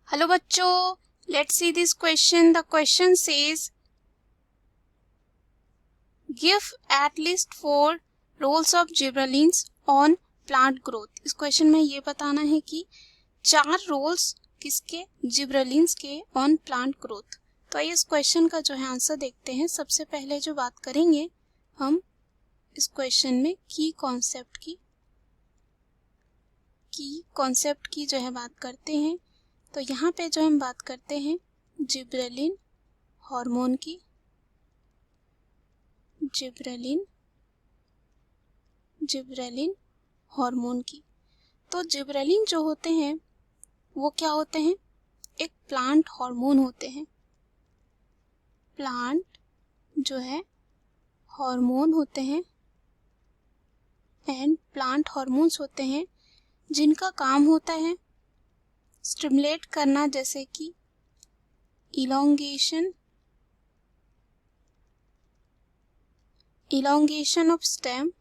Hello बच्चों, let's see this question. The question says give at least 4 roles of gibberellins on plant growth. इस question में ये बताना है कि 4 रोल्स किसके, जिबरेलिन्स के ऑन प्लांट ग्रोथ। तो आइए इस क्वेश्चन का जो है आंसर देखते हैं। सबसे पहले जो बात करेंगे हम इस क्वेश्चन में की कॉन्सेप्ट की जो है बात करते हैं। तो यहाँ पे जो हम बात करते हैं जिबरेलिन हार्मोन की, जिबरेलिन हार्मोन की। तो जिबरेलिन जो होते हैं वो क्या होते हैं, एक प्लांट हार्मोन होते हैं। प्लांट जो है हार्मोन होते हैं एंड प्लांट हार्मोन्स होते हैं जिनका काम होता है स्टिमुलेट करना, जैसे कि इलोंगेशन ऑफ स्टेम,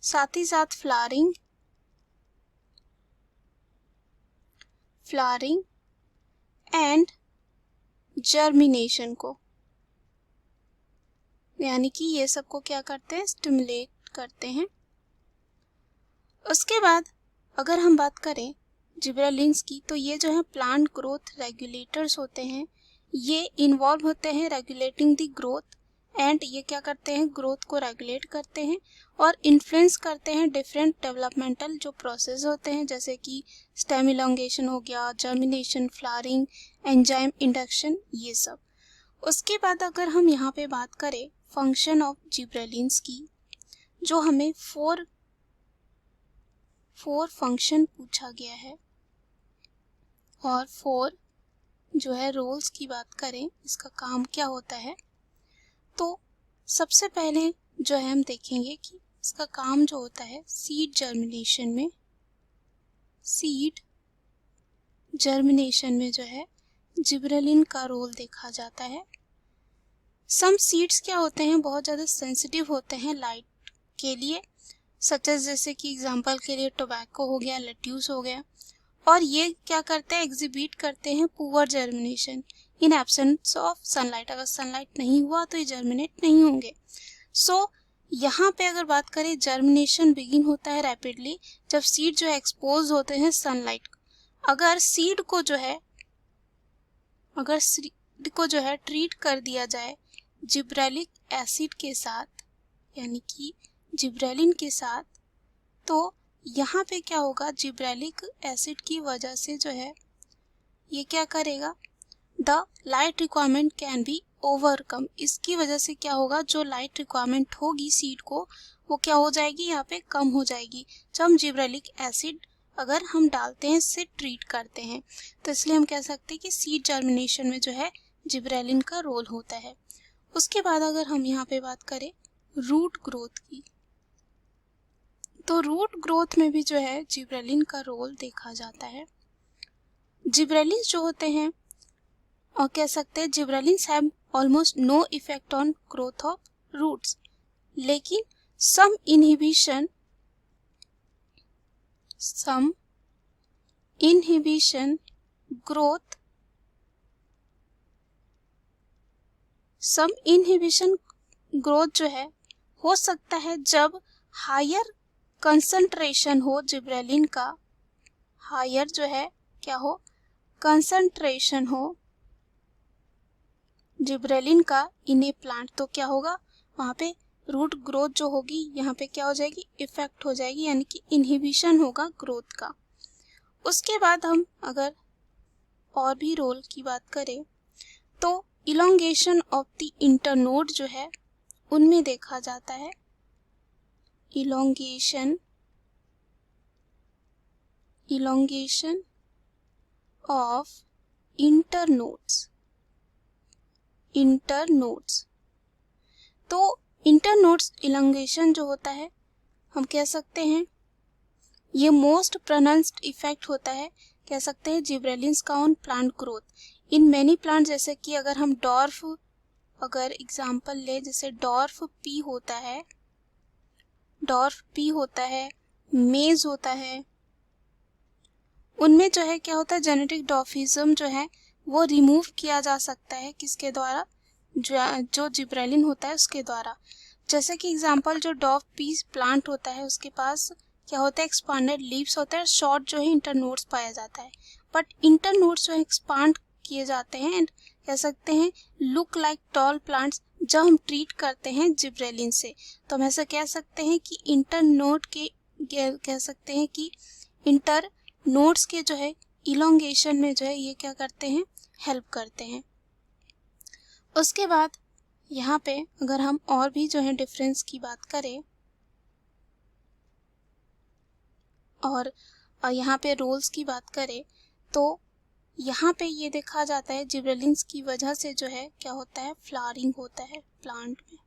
साथ ही साथ फ्लावरिंग एंड जर्मिनेशन को, यानी कि ये सबको क्या करते हैं, स्टिमुलेट करते हैं। उसके बाद अगर हम बात करें जिबरेलिन्स की, तो ये जो है प्लांट ग्रोथ रेगुलेटर्स होते हैं। ये इन्वॉल्व होते हैं रेगुलेटिंग द ग्रोथ एंड ये क्या करते हैं, ग्रोथ को रेगुलेट करते हैं और इन्फ्लुएंस करते हैं डिफरेंट डेवलपमेंटल जो प्रोसेस होते हैं, जैसे कि स्टेम इलोंगेशन हो गया, जर्मिनेशन, फ्लावरिंग, एंजाइम इंडक्शन, ये सब। उसके बाद अगर हम यहाँ पे बात करें फंक्शन ऑफ जिबरेलिन्स की, जो हमें फोर फंक्शन पूछा गया है और 4 जो है रोल्स की बात करें, इसका काम क्या होता है। तो सबसे पहले जो है हम देखेंगे कि इसका काम जो होता है सीड जर्मिनेशन में जो है जिबरेलिन का रोल देखा जाता है। सम सीड्स क्या होते हैं, बहुत ज़्यादा सेंसिटिव होते हैं लाइट के लिए, सच एज जैसे कि एग्जांपल के लिए टोबैको हो गया, लेट्यूस हो गया, और ये क्या करते हैं, एग्जिबिट करते हैं poor germination in absence of sunlight. अगर सनलाइट नहीं हुआ तो ये जर्मिनेट नहीं होंगे। यहाँ पे अगर बात करें, जर्मिनेशन बिगिन होता है रैपिडली जब सीड जो है एक्सपोज होते हैं सनलाइट। अगर सीड को जो है ट्रीट कर दिया जाए जिब्रेलिक एसिड के साथ, यानी कि जिब्रेलिन के साथ, तो यहाँ पे क्या होगा, जिब्रेलिक एसिड की वजह से जो है ये क्या करेगा, the light requirement can be overcome. इसकी वजह से क्या होगा, जो लाइट रिक्वायरमेंट होगी सीड को वो क्या हो जाएगी, यहाँ पे कम हो जाएगी जब हम जिब्रेलिक एसिड अगर हम डालते हैं, इससे ट्रीट करते हैं। तो इसलिए हम कह सकते हैं कि सीड जर्मिनेशन में जो है जिब्रेलिन का रोल होता है। उसके बाद अगर हम यहाँ पे बात करें रूट ग्रोथ की, तो रूट ग्रोथ में भी जो है जिब्रेलिन का रोल देखा जाता है। जिब्रेलिन्स जो होते हैं, और कह सकते हैं gibberellins have almost no effect on growth of roots, लेकिन सम इनहिबिशन ग्रोथ जो है हो सकता है जब हायर कंसंट्रेशन हो जिब्रेलिन का, हायर जो है क्या हो, कंसंट्रेशन हो जिब्रेलिन का इन ए प्लांट। तो क्या होगा, वहाँ पे रूट ग्रोथ जो होगी यहाँ पे क्या हो जाएगी, इफेक्ट हो जाएगी, यानी कि इनहिबिशन होगा ग्रोथ का। उसके बाद हम अगर और भी रोल की बात करें, तो इलोंगेशन ऑफ द इंटरनोड जो है उनमें देखा जाता है। Elongation of internodes. तो इंटरनोड्स इलोंगेशन जो होता है, हम कह सकते हैं ये मोस्ट प्रोनाउंस्ड इफेक्ट होता है, कह सकते हैं जिब्रेलिन्स का on plant growth in many plant. जैसे कि अगर हम अगर एग्जांपल ले, जैसे डॉर्फ पी होता है, मेज होता है, उनमें जो है क्या होता है, जेनेटिक डॉर्फिज्म जो है वो रिमूव किया जा सकता है किसके द्वारा, जो जिब्रेलिन होता है उसके द्वारा। जैसे कि एग्जांपल जो डॉफ पीस प्लांट होता है उसके पास क्या होता है, एक्सपांडेड लीव्स होते हैं, शॉर्ट जो है इंटरनोड्स पाया जाता है, बट इंटरनोड्स जो है एक्सपांड किए जाते हैं एंड कह सकते हैं लुक लाइक टॉल प्लांट्स जब हम ट्रीट करते हैं जिब्रेलिन से। तो हम ऐसा कह सकते हैं कि इंटरनोड के कह सकते हैं कि इंटर नोड्स के जो है इलोंगेशन में जो है ये क्या करते हैं, हेल्प करते हैं। उसके बाद यहाँ पे अगर हम और भी जो है डिफरेंस की बात करें और यहाँ पे रोल्स की बात करें, तो यहाँ पे ये देखा जाता है जिब्रेलिन्स की वजह से जो है क्या होता है, फ्लावरिंग होता है प्लांट में।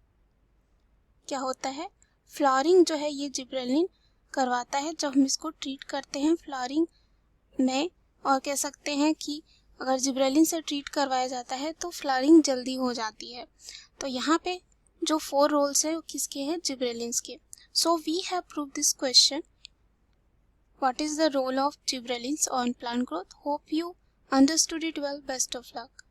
क्या होता है, फ्लावरिंग जो है ये जिब्रेलिन करवाता है जब हम इसको ट्रीट करते हैं फ्लावरिंग में। और कह सकते हैं कि अगर जिब्रेलिन से ट्रीट करवाया जाता है तो फ्लावरिंग जल्दी हो जाती है। तो यहाँ पे जो 4 रोल्स है वो किसके हैं, जिब्रेलिन्स के। So we have prove this question, what is the role of gibberellins on plant growth. Hope you understood it well. Best of luck.